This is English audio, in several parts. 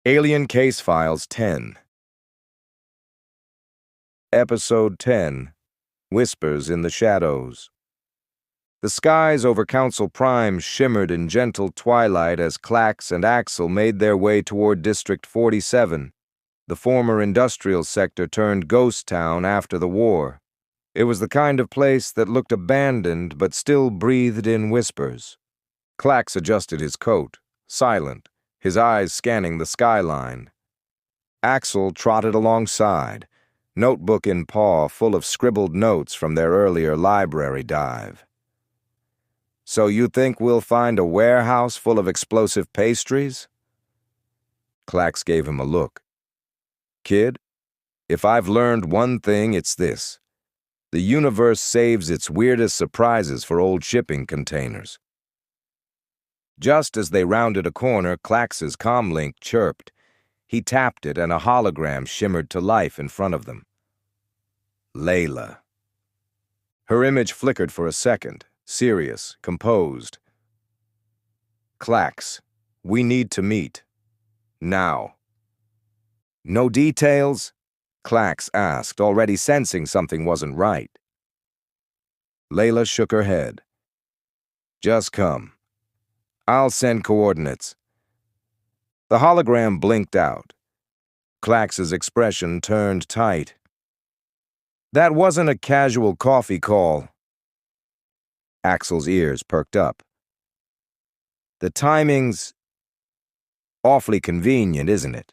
Alien Case Files 10. Episode 10. Whispers in the Shadows. The skies over Council Prime shimmered in gentle twilight as Clax and Axel made their way toward District 47, the former industrial sector turned ghost town after the war. It was the kind of place that looked abandoned but still breathed in whispers. Clax adjusted his coat, silent, his eyes scanning the skyline. Axel trotted alongside, notebook in paw full of scribbled notes from their earlier library dive. "So you think we'll find a warehouse full of explosive pastries?" Clax gave him a look. "Kid, if I've learned one thing, it's this. The universe saves its weirdest surprises for old shipping containers." Just as they rounded a corner, Clax's comlink chirped. He tapped it and a hologram shimmered to life in front of them. Layla. Her image flickered for a second, serious, composed. "Clax, we need to meet. Now." "No details?" Clax asked, already sensing something wasn't right. Layla shook her head. "Just come. I'll send coordinates." The hologram blinked out. Clax's expression turned tight. "That wasn't a casual coffee call." Axel's ears perked up. "The timing's awfully convenient, isn't it?"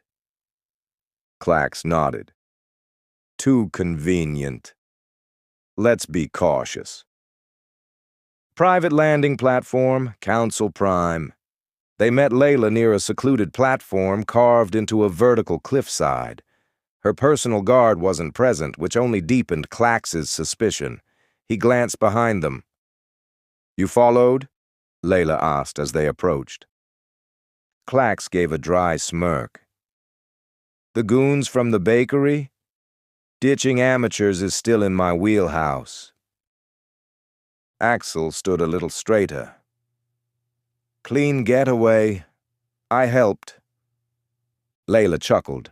Clax nodded. "Too convenient. Let's be cautious." Private landing platform, Council Prime. They met Layla near a secluded platform carved into a vertical cliffside. Her personal guard wasn't present, which only deepened Clax's suspicion. He glanced behind them. "You followed?" Layla asked as they approached. Clax gave a dry smirk. "The goons from the bakery? Ditching amateurs is still in my wheelhouse." Axel stood a little straighter. "Clean getaway. I helped." Layla chuckled.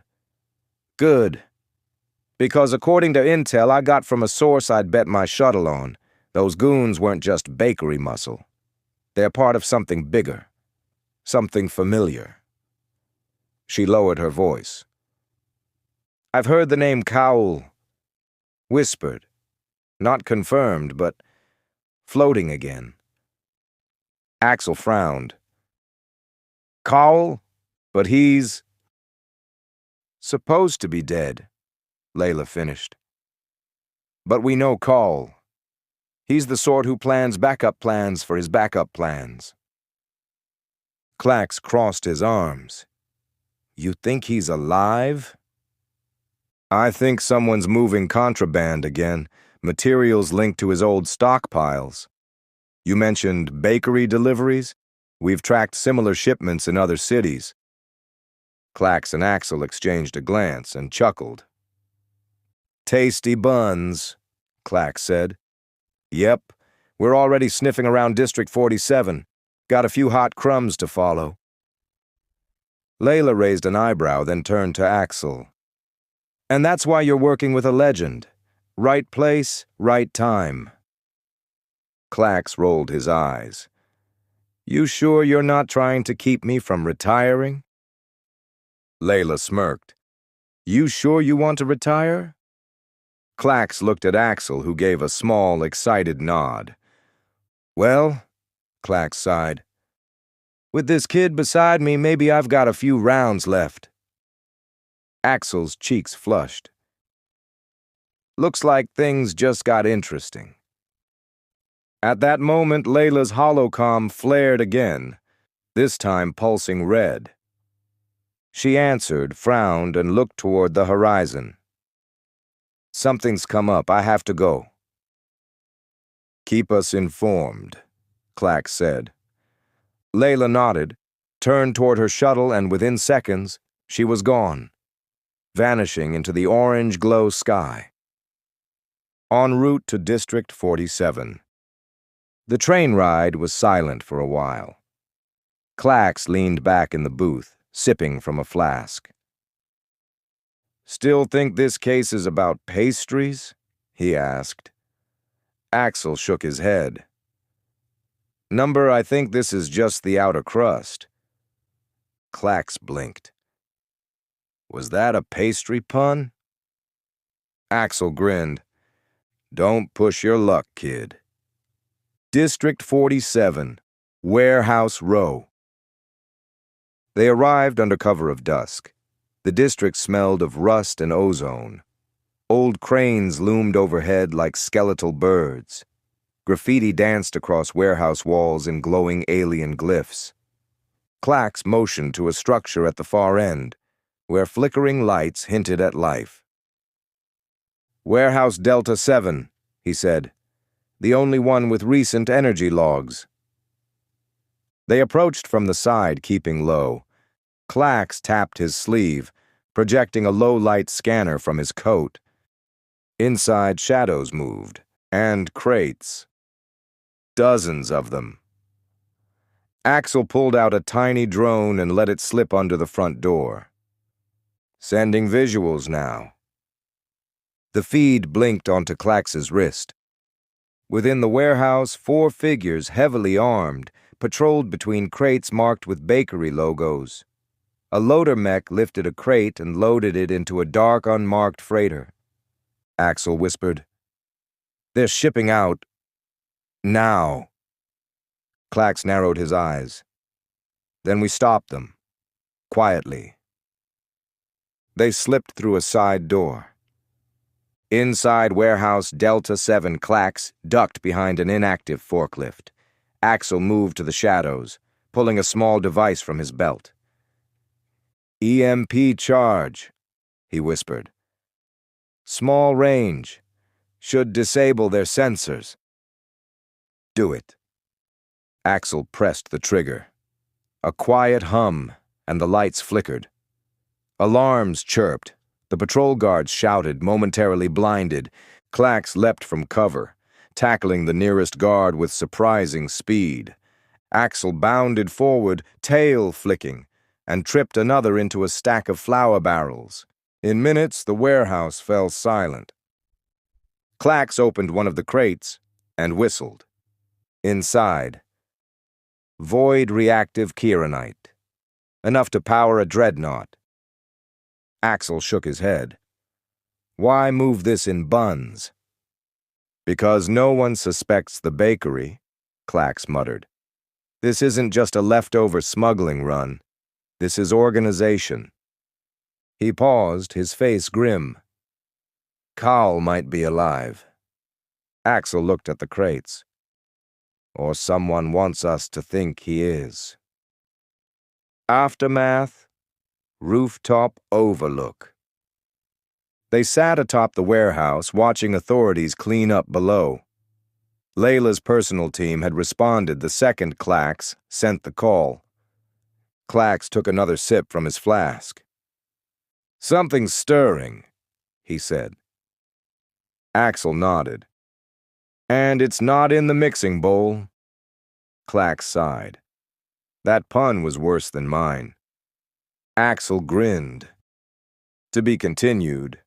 "Good. Because according to intel I got from a source I'd bet my shuttle on, those goons weren't just bakery muscle. They're part of something bigger. Something familiar." She lowered her voice. "I've heard the name Cowl. Whispered. Not confirmed, but floating again." Axel frowned. "Cowl? But he's supposed to be dead," Layla finished. "But we know Cowl. He's the sort who plans backup plans for his backup plans." Clax crossed his arms. "You think he's alive?" "I think someone's moving contraband again, materials linked to his old stockpiles. You mentioned bakery deliveries? We've tracked similar shipments in other cities." Clax and Axel exchanged a glance and chuckled. "Tasty buns," Clax said. "Yep, we're already sniffing around District 47. Got a few hot crumbs to follow." Layla raised an eyebrow, then turned to Axel. "And that's why you're working with a legend. Right place, right time." Clax rolled his eyes. "You sure you're not trying to keep me from retiring?" Layla smirked. "You sure you want to retire?" Clax looked at Axel, who gave a small, excited nod. "Well," Clax sighed, "with this kid beside me, maybe I've got a few rounds left." Axel's cheeks flushed. "Looks like things just got interesting." At that moment, Layla's holocom flared again, this time pulsing red. She answered, frowned, and looked toward the horizon. "Something's come up. I have to go." "Keep us informed," Clax said. Layla nodded, turned toward her shuttle, and within seconds, she was gone, vanishing into the orange glow sky. En route to District 47. The train ride was silent for a while. Clax leaned back in the booth, sipping from a flask. "Still think this case is about pastries?" he asked. Axel shook his head. "Number, I think this is just the outer crust." Clax blinked. "Was that a pastry pun?" Axel grinned. "Don't push your luck, kid." District 47, Warehouse Row. They arrived under cover of dusk. The district smelled of rust and ozone. Old cranes loomed overhead like skeletal birds. Graffiti danced across warehouse walls in glowing alien glyphs. Clax motioned to a structure at the far end, where flickering lights hinted at life. "Warehouse Delta 7, he said. "The only one with recent energy logs." They approached from the side, keeping low. Clax tapped his sleeve, projecting a low-light scanner from his coat. Inside, shadows moved, and crates. Dozens of them. Axel pulled out a tiny drone and let it slip under the front door. "Sending visuals now." The feed blinked onto Clax's wrist. Within the warehouse, 4 figures, heavily armed, patrolled between crates marked with bakery logos. A loader mech lifted a crate and loaded it into a dark, unmarked freighter. Axel whispered, "They're shipping out. Now." Clax narrowed his eyes. "Then we stop them. Quietly." They slipped through a side door. Inside Warehouse Delta 7, Clax ducked behind an inactive forklift. Axel moved to the shadows, pulling a small device from his belt. "EMP charge," he whispered. "Small range. Should disable their sensors." "Do it." Axel pressed the trigger. A quiet hum, and the lights flickered. Alarms chirped. The patrol guards shouted, momentarily blinded. Clax leapt from cover, tackling the nearest guard with surprising speed. Axel bounded forward, tail flicking, and tripped another into a stack of flour barrels. In minutes, the warehouse fell silent. Clax opened one of the crates and whistled. Inside, void reactive kieranite, enough to power a dreadnought. Axel shook his head. "Why move this in buns?" "Because no one suspects the bakery," Clax muttered. "This isn't just a leftover smuggling run. This is organization." He paused, his face grim. "Carl might be alive." Axel looked at the crates. "Or someone wants us to think he is." Aftermath, rooftop overlook. They sat atop the warehouse, watching authorities clean up below. Layla's personal team had responded the second Clax sent the call. Clax took another sip from his flask. "Something's stirring," he said. Axel nodded. "And it's not in the mixing bowl." Clax sighed. That pun was worse than mine. Axel grinned. To be continued.